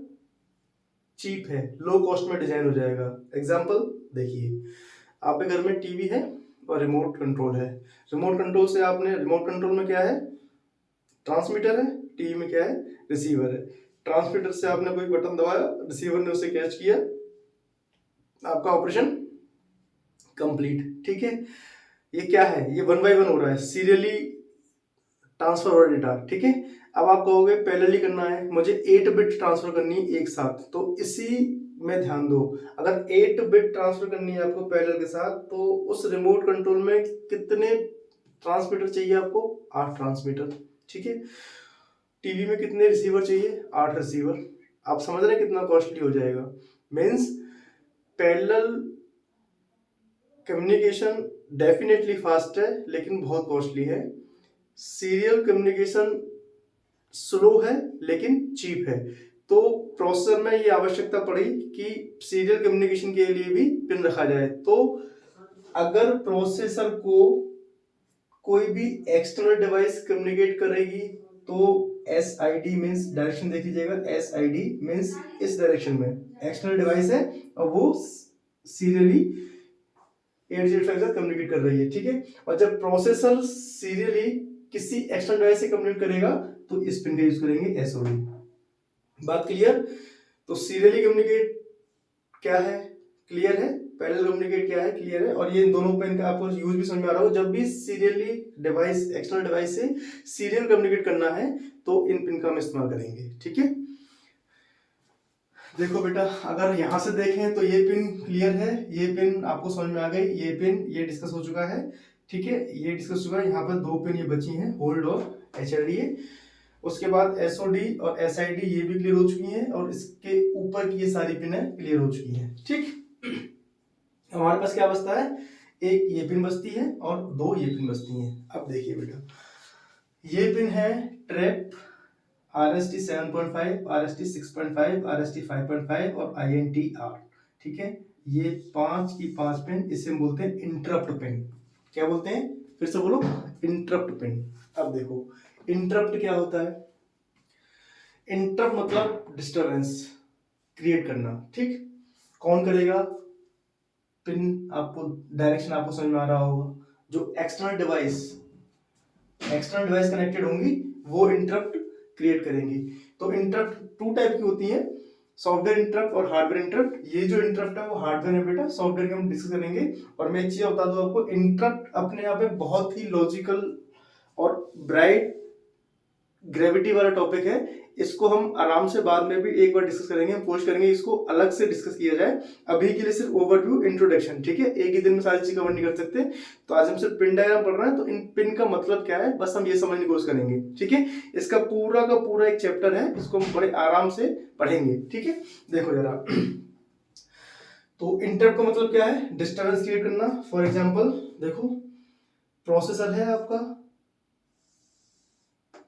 चीप है, लो कॉस्ट में डिजाइन हो जाएगा। एग्जांपल देखिए, आपके घर में टीवी है और रिमोट कंट्रोल है। रिमोट कंट्रोल से आपने, रिमोट कंट्रोल में क्या है? ट्रांसमीटर है, टीवी में क्या है? रिसीवर है। ट्रांसमीटर से आपने कोई बटन दबाया, रिसीवर ने उसे कैच किया, आपका ऑपरेशन कंप्लीट, ठीक है। ये क्या है? ये वन बाय वन हो रहा है, सीरियली ट्रांसफर हो रहा है डेटा, ठीक है। अब आप कहोगे पैरेलली करना है, मुझे 8 बिट ट्रांसफर करनी है एक साथ, तो इसी में ध्यान दो। अगर 8 बिट ट्रांसफर करनी है आपको पैरेलल के साथ, तो उस रिमोट कंट्रोल में कितने ट्रांसमीटर चाहिए आपको? 8 ट्रांसमीटर, ठीक है। टीवी में कितने रिसीवर चाहिए? 8 रिसीवर। आप समझ रहे हैं कितना कॉस्टली हो जाएगा? Means parallel communication definitely fast है लेकिन बहुत कॉस्टली है। सीरियल कम्युनिकेशन स्लो है लेकिन चीप है। तो प्रोसेसर में ये आवश्यकता पड़ी कि सीरियल कम्युनिकेशन के लिए भी पिन रखा जाए। तो अगर प्रोसेसर को कोई भी एक्सटर्नल डिवाइस कम्युनिकेट करेगी तो SID मीन्स, डायरेक्शन देख लीजिएगा, SID मीन्स इस डायरेक्शन में एक्सटर्नल डिवाइस है और वो सीरियली 8085 के साथ कम्युनिकेट कर रही है, ठीक है। और जब प्रोसेसर सीरियली किसी एक्सटर्नल डिवाइस से कम्युनिकेट करेगा तो इस पिन का यूज करेंगे SOD। बात क्लियर? तो सीरियली कम्युनिकेट क्या है? क्लियर है। पैरेलल कम्युनिकेट क्या है? क्लियर है। और ये इन दोनों पिन का आपको यूज भी समझ में आ रहा हो, जब भी सीरियली डिवाइस, एक्सटर्नल डिवाइस से सीरियल कम्युनिकेट करना है तो इन पिन का हम इस्तेमाल करेंगे, ठीक है। देखो बेटा, अगर यहां से देखें तो ये पिन क्लियर है, ये पिन आपको समझ में आ गई, ये पिन ये डिस्कस हो चुका है, ठीक है, ये डिस्कस हो चुका है। यहाँ पर दो पिन ये बची हैं, होल्ड और HLDA। उसके बाद SOD और SID ये भी क्लियर हो चुकी हैं, और इसके ऊपर की ये सारी पिन क्लियर हो चुकी हैं, ठीक। हमारे पास क्या बचता है? एक ये पिन बचती है और दो ये पिन बचती हैं। अब देखिए बेटा, ये पिन है ट्रैप, RST 7.5, RST 6.5, RST 5.5 और INTR, ठीक है। ये 5 की 5 पिन, इसे हम बोलते हैं इंटरप्ट पिन। क्या बोलते हैं? फिर से बोलो, इंटरप्ट पिन। अब देखो इंटरप्ट क्या होता है? इंटरप्ट मतलब डिस्टरबेंस क्रिएट करना, ठीक। कौन करेगा? पिन, आपको डायरेक्शन आपको समझ में आ रहा होगा। जो एक्सटर्नल डिवाइस कनेक्टेड होंगी वो इंटरप्ट क्रिएट करेंगी। तो इंटरप्ट टू टाइप की होती है, सॉफ्टवेयर इंटरप्ट और हार्डवेयर इंटरप्ट। ये जो इंटरप्ट है वो हार्डवेयर है बेटा, सॉफ्टवेयर के हम डिस्कस करेंगे। और मैं एक चीज बता दूं आपको, इंटरप्ट अपने आप में बहुत ही लॉजिकल और ब्राइट ग्रेविटी वाला टॉपिक है। इसको हम आराम से बाद में भी एक बार डिस्कस करेंगे, हम कोशिश करेंगे इसको अलग से डिस्कस किया जाए। अभी के लिए सिर्फ ओवरव्यू, इंट्रोडक्शन, ठीक है। एक ही दिन में सारी चीज कवर नहीं कर सकते, तो आज हम सिर्फ पिन डायग्राम पढ़ रहे हैं, तो इन पिन का मतलब क्या है बस हम ये समझने की कोशिश करेंगे, ठीक है। इसका पूरा का पूरा एक चैप्टर है, इसको हम बड़े आराम से पढ़ेंगे, ठीक है। देखो जरा, तो इंटरप्ट का मतलब क्या है? डिस्टर्बेंस क्रिएट करना। फॉर एग्जाम्पल देखो, प्रोसेसर है आपका,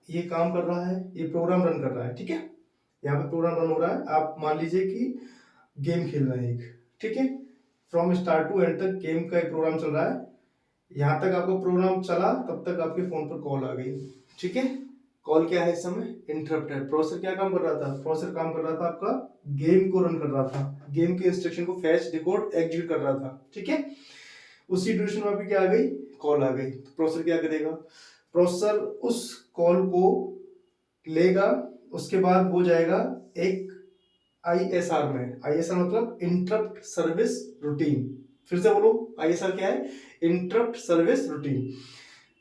ये काम कर रहा है, ये प्रोग्राम रन कर रहा है, ठीक है। यहाँ पे प्रोग्राम रन हो रहा है, आप मान लीजिए कि गेम खेल रहे हैं एक, ठीक है। फ्रॉम स्टार्ट टू एंड तक गेम का एक प्रोग्राम चल रहा है। यहाँ तक आपका प्रोग्राम चला, तब तक आपके फोन पर कॉल आ गई, ठीक है। कॉल क्या है इस समय? इंटरप्ट है। प्रोसेसर क्या काम कर रहा था? प्रोसेसर काम कर रहा था आपका गेम को रन कर रहा था, गेम के इंस्ट्रक्शन को फैच डिकोड एग्जीक्यूट कर रहा था, ठीक है। उसी ड्यूरेशन में आपकी क्या आ गई? कॉल आ गई। तो प्रोसेसर क्या करेगा? प्रोसेसर उस कॉल को लेगा, उसके बाद वो जाएगा एक ISR में। ISR मतलब इंटरप्ट सर्विस रूटीन। फिर से बोलो, ISR क्या है? Interrupt service routine.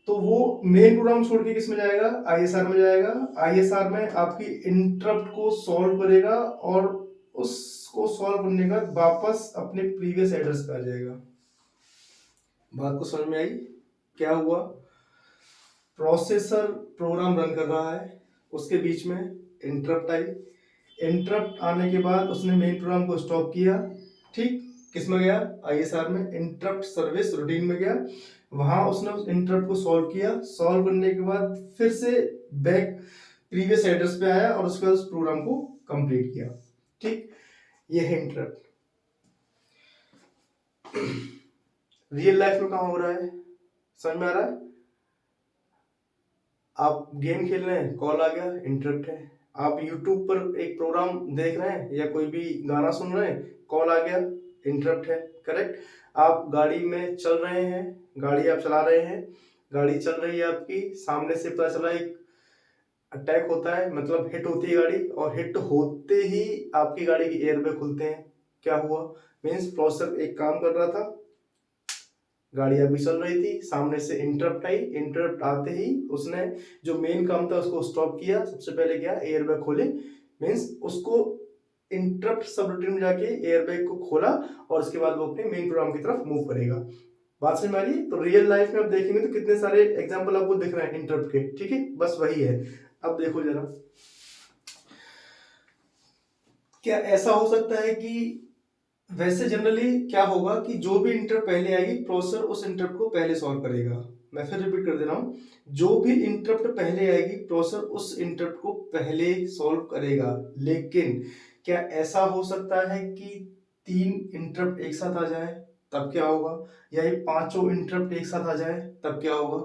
तो वो मेन प्रोग्राम छोड़ के किस में जाएगा? ISR में जाएगा। ISR में आपकी इंटरप्ट को सॉल्व करेगा और उसको सॉल्व करने के बाद वापस अपने प्रीवियस एड्रेस पे आ जाएगा। बात को समझ में आई? क्या हुआ? प्रोसेसर प्रोग्राम रन कर रहा है, उसके बीच में इंटरप्ट आई। इंटरप्ट आने के बाद उसने मेन प्रोग्राम को स्टॉप किया, ठीक। किस में गया? ISR में, इंटरप्ट सर्विस रूटीन में गया। वहां उसने उस इंटरप्ट को सॉल्व किया। सॉल्व करने के बाद फिर से बैक प्रीवियस एड्रेस पे आया और उसके बाद उस प्रोग्राम को कंप्लीट किया, ठीक। ये है इंटरप्ट। रियल लाइफ में कहाँ हो रहा है? समझ में आ रहा है? आप गेम खेल रहे हैं, कॉल आ गया, इंटरप्ट है। आप YouTube पर एक प्रोग्राम देख रहे हैं या कोई भी गाना सुन रहे हैं, कॉल आ गया, इंटरप्ट है, करेक्ट। आप गाड़ी में चल रहे हैं, गाड़ी आप चला रहे हैं, गाड़ी चल रही है आपकी, सामने से पता चला एक अटैक होता है, मतलब हिट होती है गाड़ी, और हिट होते ही आपकी गाड़ी के एयरबैग खुलते हैं। क्या हुआ? मीन्स प्रोसेसर एक काम कर रहा था, गाड़ी अभी चल रही थी, सामने से इंटरप्ट आई, इंटरप्ट आते ही उसने जो मेन काम था उसको स्टॉप किया। सबसे पहले क्या? एयरबैग खोले, मीन्स उसको इंटरप्ट सब रूटीन में जाके एयरबैग को खोला और उसके बाद वो अपने मेन प्रोग्राम की तरफ मूव करेगा। बात समझ में आ रही है? तो रियल लाइफ में आप देखेंगे तो कितने सारे एग्जांपल आपको दिख रहे हैं इंटरप्ट के, ठीक है। बस वही है। अब देखो जरा, क्या ऐसा हो सकता है कि वैसे जनरली क्या होगा कि जो भी इंटरप्ट पहले आएगी, प्रोसेसर उस इंटरप्ट को पहले सॉल्व करेगा। मैं फिर रिपीट कर दे रहा हूं, जो भी इंटरप्ट पहले आएगी, प्रोसेसर उस इंटरप्ट को पहले सॉल्व करेगा। लेकिन क्या ऐसा हो सकता है कि 3 इंटरप्ट एक साथ आ जाए? तब क्या होगा? या ये पांचों इंटरप्ट एक साथ आ जाए, तब क्या होगा?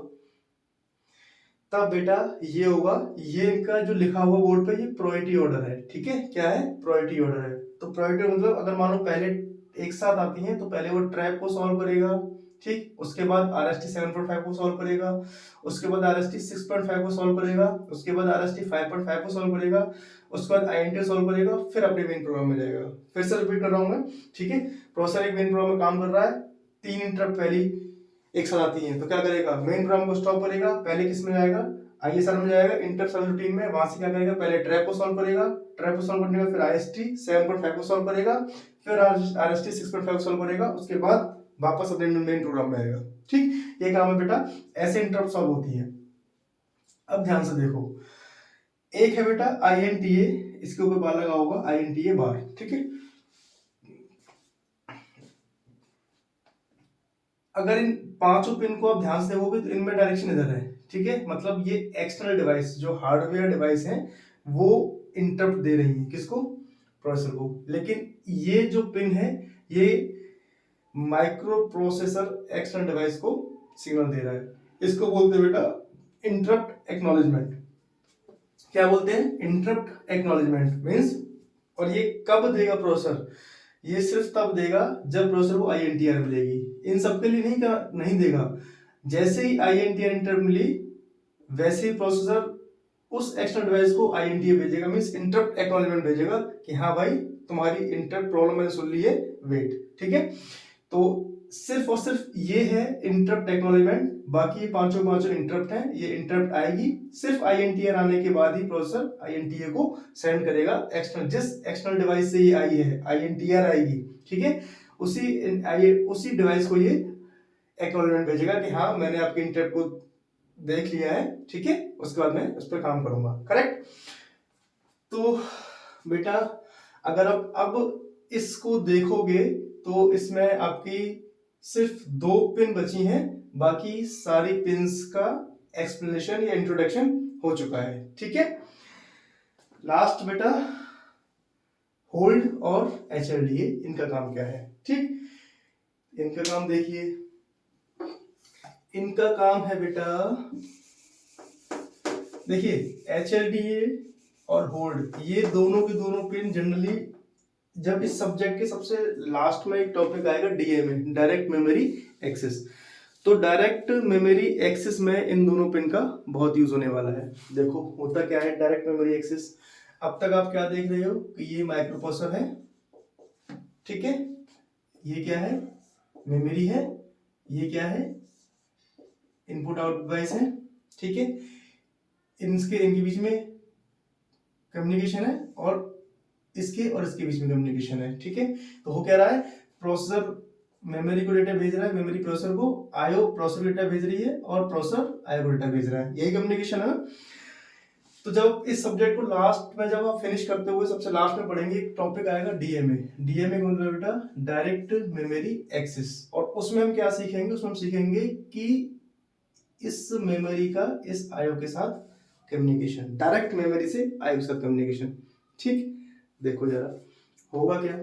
तब बेटा ये होगा, ये इनका जो लिखा हुआ बोर्ड पे, ये प्रायोरिटी ऑर्डर है, ठीक है। क्या है? प्रायोरिटी ऑर्डर है। तो प्रायोरिटी मतलब अगर मानो पहले एक साथ आती हैं तो पहले वो ट्रैप को सॉल्व करेगा, ठीक। उसके बाद RST 7.5 को सॉल्व करेगा, उसके बाद RST 6.5 को सॉल्व करेगा, उसके बाद RST 5.5 को सॉल्व करेगा, उसके बाद INT सॉल्व करेगा, फिर अपने मेन प्रोग्राम में जाएगा। फिर से रिपीट कर रहा हूं मैं, ठीक है। प्रोसेसर एक मेन प्रोग्राम में काम कर रहा है, 3 इंटरप्ट पहली एक साथ आती हैं तो क्या करेगा? मेन प्रोग्राम को स्टॉप करेगा, पहले किस में जाएगा? ISR में जाएगा, इंटरप्ट सर्विस रूटीन में। वहां से क्या करेगा? पहले ट्रैप को सॉल्व करेगा, ट्रैप को सॉल्व करने के बाद फिर IST 7.5 को सॉल्व करेगा, फिर RST 6.5 को सॉल्व करेगा, उसके बाद वापस अपने मेन प्रोग्राम में आएगा, ठीक। ये काम है बेटा, ऐसे इंटरप्ट सॉल्व होती है। अब ध्यान से देखो, एक है बेटा INTA, इसके ऊपर बार लगा होगा, INTA बार, ठीक है। अगर इन पांचों पिन को आप ध्यान से देखोगे तो इनमें डायरेक्शन इधर है, ठीक है। मतलब ये एक्सटर्नल डिवाइस, जो हार्डवेयर डिवाइस है, वो इंटरप्ट दे रही है किसको? प्रोसेसर को। लेकिन ये जो पिन है, ये माइक्रो प्रोसेसर एक्सटर्नल डिवाइस को सिग्नल दे रहा है। इसको बोलते हैं बेटा इंटरप्ट एक्नॉलेजमेंट। क्या बोलते हैं? Interrupt acknowledgement means. और ये कब देगा प्रोसेसर? ये सिर्फ तब देगा जब प्रोसेसर को INTR मिलेगी। इन सबके लिए नहीं देगा। जैसे ही INTR इंटरप्ट मिली, वैसे ही प्रोसेसर उस एक्सटर्नल डिवाइस को INTA भेजेगा, मींस इंटरप्ट एक्नॉलेजमेंट भेजेगा कि हाँ भाई, तुम्हारी इंटरप्ट प्रॉब्लम मैंने सुन ली है, वेट, ठीक है। तो सिर्फ और सिर्फ ये है इंटरप्ट एक्नॉलेजमेंट। बाकी ये पांचों इंटरप्ट हैं, ये इंटरप्ट आएगी सिर्फ INTR आने के बाद ही प्रोसेसर INTA को सेंड करेगा। एक्सटर्नल, जिस एक्सटर्नल डिवाइस से ये आई है, INTR आएगी, ठीक है, उसी डिवाइस को ये एक्नॉलेजमेंट भेजेगा कि हाँ, मैंने आपके इंटरप्ट को देख लिया है, ठीक है। उसके बाद मैं उस पर काम करूंगा, करेक्ट। तो बेटा अगर आप अब इसको देखोगे तो इसमें आपकी सिर्फ 2 पिन बची हैं, बाकी सारी पिंस का एक्सप्लेनेशन या इंट्रोडक्शन हो चुका है, ठीक है। लास्ट बेटा होल्ड और HLDA, इनका काम क्या है, ठीक। इनका काम देखिए, इनका काम है बेटा, देखिए HLDA और होल्ड, ये दोनों के दोनों पिन जनरली जब इस सब्जेक्ट के सबसे लास्ट में एक टॉपिक आएगा DMA, डायरेक्ट मेमोरी एक्सेस, तो डायरेक्ट मेमोरी एक्सेस में इन दोनों पिन का बहुत यूज होने वाला है। देखो होता क्या है डायरेक्ट मेमोरी एक्सेस, अब तक आप क्या देख रहे हो कि ये माइक्रो प्रोसेसर है, ठीक है, ये क्या है, मेमोरी है, ये क्या है, इनपुट आउटपुट डिवाइस है, ठीक है, इनके बीच में कम्युनिकेशन है और इसके बीच में कम्युनिकेशन है, ठीक है। तो हो क्या रहा है, प्रोसेसर मेमोरी को डेटा भेज रहा है, मेमोरी प्रोसेसर को, आईओ प्रोसेसर को डेटा भेज रही है और प्रोसेसर आईओ को डेटा भेज रहा है, यही कम्युनिकेशन है ना। तो जब इस सब्जेक्ट को लास्ट में जब आप फिनिश करते हुए सबसे लास्ट में पढ़ेंगे एक टॉपिक आएगा DMA, DMA का मतलब बेटा डायरेक्ट मेमोरी एक्सेस, और उसमें हम क्या सीखेंगे, उसमें हम सीखेंगे कि इस मेमोरी का इस आईओ के साथ कम्युनिकेशन, डायरेक्ट मेमोरी से आईओ के साथ कम्युनिकेशन, ठीक। देखो जरा होगा क्या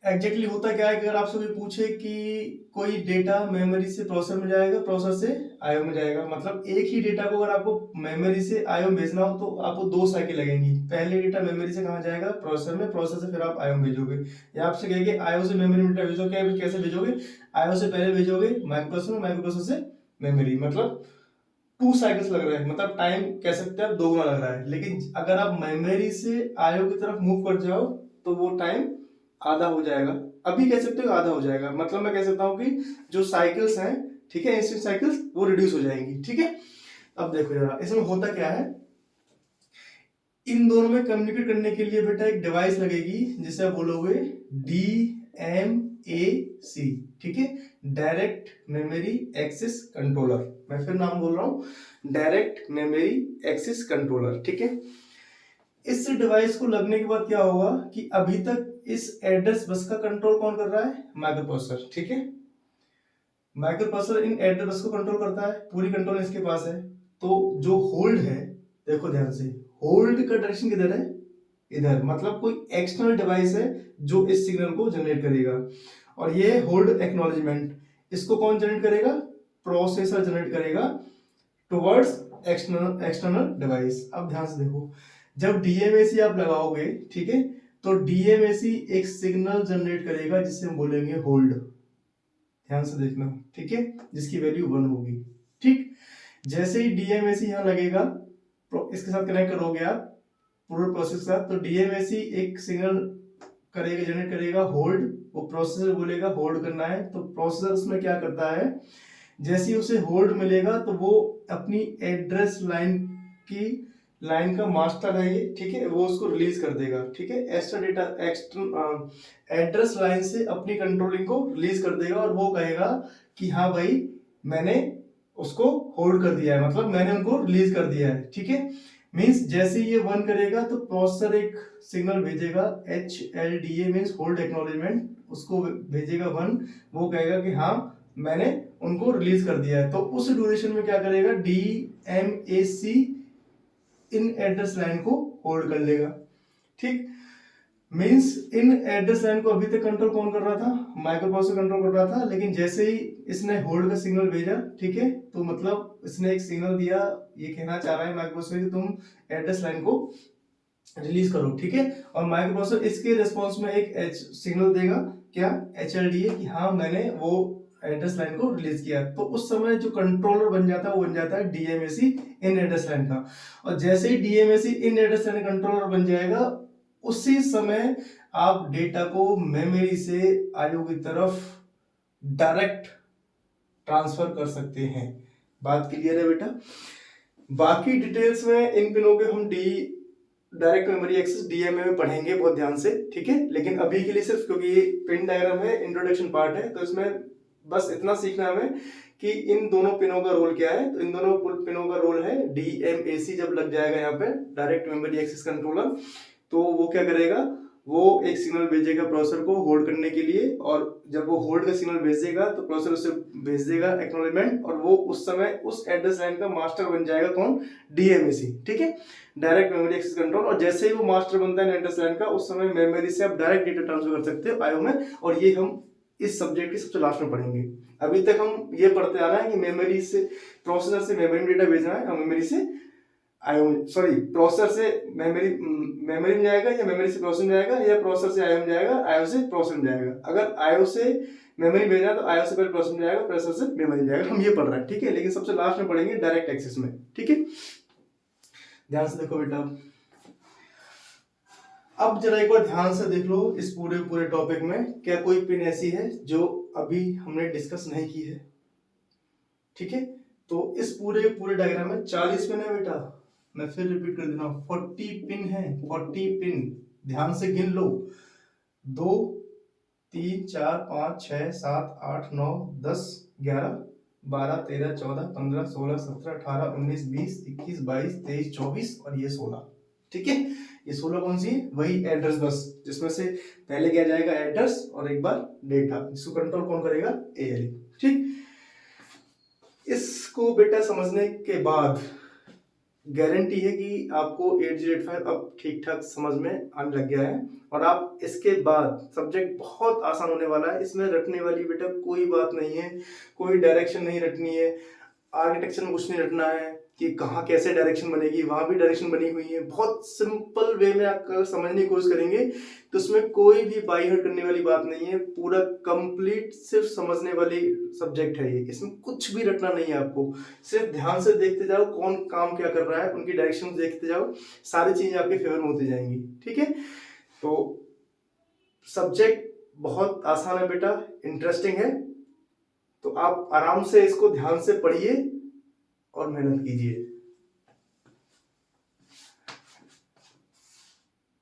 एग्जैक्टली होता क्या है कि अगर आपसे कोई पूछे कि कोई डेटा मेमोरी से प्रोसेसर में जाएगा, प्रोसेसर से आईओ में जाएगा, मतलब एक ही डेटा को अगर आपको मेमोरी से आईओ में भेजना हो तो आपको 2 साइकिल लगेंगी। पहले डेटा मेमोरी से कहाँ जाएगा, प्रोसेसर में, प्रोसेसर से फिर आप आईओ में भेजोगे, या आपसे कहेंगे आईओ से मेमोरी में डेटा भेजो, क्या कैसे भेजोगे, आईओ से पहले भेजोगे माइक्रो प्रोसेसर में, माइक्रो प्रोसेसर से मेमोरी, मतलब 2 साइकिल्स लग रहा है, मतलब टाइम कह सकते हैं आप दोगुना लग रहा है। लेकिन अगर आप मेमोरी से आईओ की तरफ मूव कर जाओ तो वो टाइम आधा हो जाएगा, अभी कह सकते हो आधा हो जाएगा, मतलब मैं कह सकता हूँ कि जो साइकिल्स हैं, ठीक है, इंस्टेंट साइकिल्स वो रिड्यूस हो जाएंगी, ठीक है। अब देखो जरा इसमें होता क्या है, इन दोनों में कम्युनिकेट करने के लिए बेटा एक डिवाइस लगेगी जिसे आप बोलोगे DMAC, ठीक है, डायरेक्ट मेमोरी एक्सेस कंट्रोलर। मैं फिर नाम बोल रहा हूँ, डायरेक्ट मेमोरी एक्सेस कंट्रोलर, ठीक है। इस डिवाइस को लगने के बाद क्या होगा कि अभी तक इस एड्रेस बस का कंट्रोल कौन कर रहा है, माइक्रो प्रोसेसर, ठीक है, माइक्रो प्रोसेसर इन एड्रेस बस को कंट्रोल करता है, पूरी कंट्रोल इसके पास है। तो जो होल्ड है, देखो ध्यान से, होल्ड का डायरेक्शन किधर है, इधर, मतलब कोई एक्सटर्नल डिवाइस है जो इस सिग्नल को जनरेट करेगा, और ये होल्ड एक्नॉलेजमेंट, इसको कौन जनरेट करेगा, प्रोसेसर जनरेट करेगा टुवर्ड्स एक्सटर्नल डिवाइस। अब ध्यान से देखो, जब DMAC आप लगाओगे, ठीक है, तो DMAC एक सिग्नल जनरेट करेगा जिसे हम बोलेंगे होल्ड, ध्यान से देखना, ठीक है, जिसकी वैल्यू 1 होगी, ठीक। जैसे ही DMAC यहाँ लगेगा, इसके साथ कनेक्ट करोगे आप पूरे प्रोसेस के साथ, तो DMAC एक सिग्नल करेगा, जनरेट करेगा होल्ड, वो प्रोसेसर बोलेगा होल्ड करना है, तो प्रोसेसर उसमें क्या करता है, जैसे ही उसे होल्ड मिलेगा तो वो अपनी एड्रेस लाइन का मास्टर है ये, ठीक है, वो उसको रिलीज कर देगा, ठीक है, एक्स्ट्रा डेटा एड्रेस लाइन से अपनी कंट्रोलिंग को रिलीज कर देगा, और वो कहेगा कि हाँ भाई मैंने उसको होल्ड कर दिया है, मतलब मैंने उनको रिलीज कर दिया है, ठीक है। मींस जैसे ये 1 करेगा तो प्रोसेसर एक सिग्नल भेजेगा, HLDA मींस होल्ड एक्नॉलेजमेंट, उसको भेजेगा 1, वो कहेगा कि हाँ मैंने उनको रिलीज कर दिया है। तो उस ड्यूरेशन में क्या करेगा, DMAC इन एड्रेस लाइन को होल्ड कर लेगा, ठीक। मींस इन एड्रेस लाइन को अभी तक कंट्रोल कौन कर रहा था, माइक्रो प्रोसेसर कंट्रोल कर रहा था, लेकिन जैसे ही इसने होल्ड का सिग्नल भेजा, ठीक है, तो मतलब इसने एक सिग्नल दिया, ये कहना चाह रहा है माइक्रो प्रोसेसर कि तुम एड्रेस लाइन को रिलीज करो, ठीक है, और माइक्रो प्रोसेसर इसके रिस्पॉन्स में एक सिग्नल देगा, क्या, HLDA, कि हाँ मैंने वो एड्रेस लाइन को रिलीज किया। तो उस समय जो कंट्रोलर बन जाता है वो बन जाता है DMAC इन एड्रेस लाइन का, और जैसे ही DMAC इन एड्रेस लाइन कंट्रोलर बन जाएगा, उसी समय आप डेटा को मेमोरी से आईओ की तरफ डायरेक्ट ट्रांसफर कर सकते हैं। बात क्लियर है बेटा। बाकी डिटेल्स में इन पिनों के हम डायरेक्ट मेमोरी एक्सेस DMA में पढ़ेंगे बहुत ध्यान से, ठीक है, लेकिन अभी के लिए सिर्फ क्योंकि ये पिन डायग्राम है, इंट्रोडक्शन पार्ट है, तो इसमें बस इतना सीखना है हमें कि इन दोनों पिनों का रोल क्या है। तो इन दोनों पिनों का रोल है, DMAC जब लग जाएगा यहाँ पे डायरेक्ट मेमोरी एक्सेस कंट्रोलर, तो वो क्या करेगा, वो एक सिग्नल भेजेगा प्रोसेसर को होल्ड करने के लिए, और जब वो होल्ड का सिग्नल भेजेगा तो प्रोसेसर उसे भेज देगा एक्नॉलेजमेंट, और वो उस समय उस एड्रेस लाइन का मास्टर बन जाएगा कौन, DMAC, ठीक है, डायरेक्ट मेमोरी एक्सेस कंट्रोल। और जैसे ही वो मास्टर बनता है एड्रेस लाइन का, उस समय मेमोरी से आप डायरेक्ट डेटा ट्रांसफर कर सकते हो आईओ में, और ये हम इस सब्जेक्ट के सबसे लास्ट में पढ़ेंगे। अभी तक हम ये पढ़ते आ रहे हैं कि मेमोरी से, प्रोसेसर से मेमोरी में डेटा भेजना है और मेमोरी से प्रोसेसर से मेमोरी में जाएगा, या मेमोरी से प्रोसेसर में जाएगा, या प्रोसेसर से आईओ में जाएगा, आईओ से प्रोसेसर में जाएगा। अगर आईओ से मेमोरी भेजना है तो आईओ से पहले प्रोसेसर में जाएगा, प्रोसेसर से मेमोरी में जाएगा। हम ये पढ़ रहे हैं, ठीक है। लेकिन सबसे लास्ट में पढ़ेंगे डायरेक्ट एक्सेस में, ठीक है। ध्यान से देखो बेटा, अब जरा एक बार ध्यान से देख लो इस पूरे टॉपिक में क्या कोई पिन ऐसी है जो अभी हमने डिस्कस नहीं की है, ठीक है। तो इस पूरे डायग्राम में 40 पिन है बेटा, मैं फिर रिपीट कर देना, 40 पिन है, 40 पिन। ध्यान से गिन लो, 2 3 4 5 6 7 8 9 10 11 12 13 14 15 16 17 18 19 20 21 22 23 24 और ये 16, ठीक है। ये 16 कौन सी है? वही एड्रेस बस, जिसमें से पहले क्या जाएगा एड्रेस और एक बार डेटा। इसको कंट्रोल कौन करेगा? एएलयू, ठीक। इसको बेटा समझने के बाद गारंटी है कि आपको 8085 अब ठीक ठाक समझ में आने लग गया है, और आप इसके बाद सब्जेक्ट बहुत आसान होने वाला है। इसमें रटने वाली बेटा कोई बात नहीं है, कोई डायरेक्शन नहीं रटनी है, आर्किटेक्चर में कुछ नहीं रटना है कि कहाँ कैसे डायरेक्शन बनेगी, वहां भी डायरेक्शन बनी हुई है। बहुत सिंपल वे में आप समझने की कोशिश करेंगे तो उसमें कोई भी बाई हर्ट करने वाली बात नहीं है, पूरा कंप्लीट सिर्फ समझने वाली सब्जेक्ट है ये। इसमें कुछ भी रटना नहीं है आपको, सिर्फ ध्यान से देखते जाओ कौन काम क्या कर रहा है, उनकी डायरेक्शन देखते जाओ, सारी चीजें आपके फेवर में होती जाएंगी, ठीक है। तो सब्जेक्ट बहुत आसान है बेटा, इंटरेस्टिंग है, तो आप आराम से इसको ध्यान से पढ़िए और मेहनत कीजिए।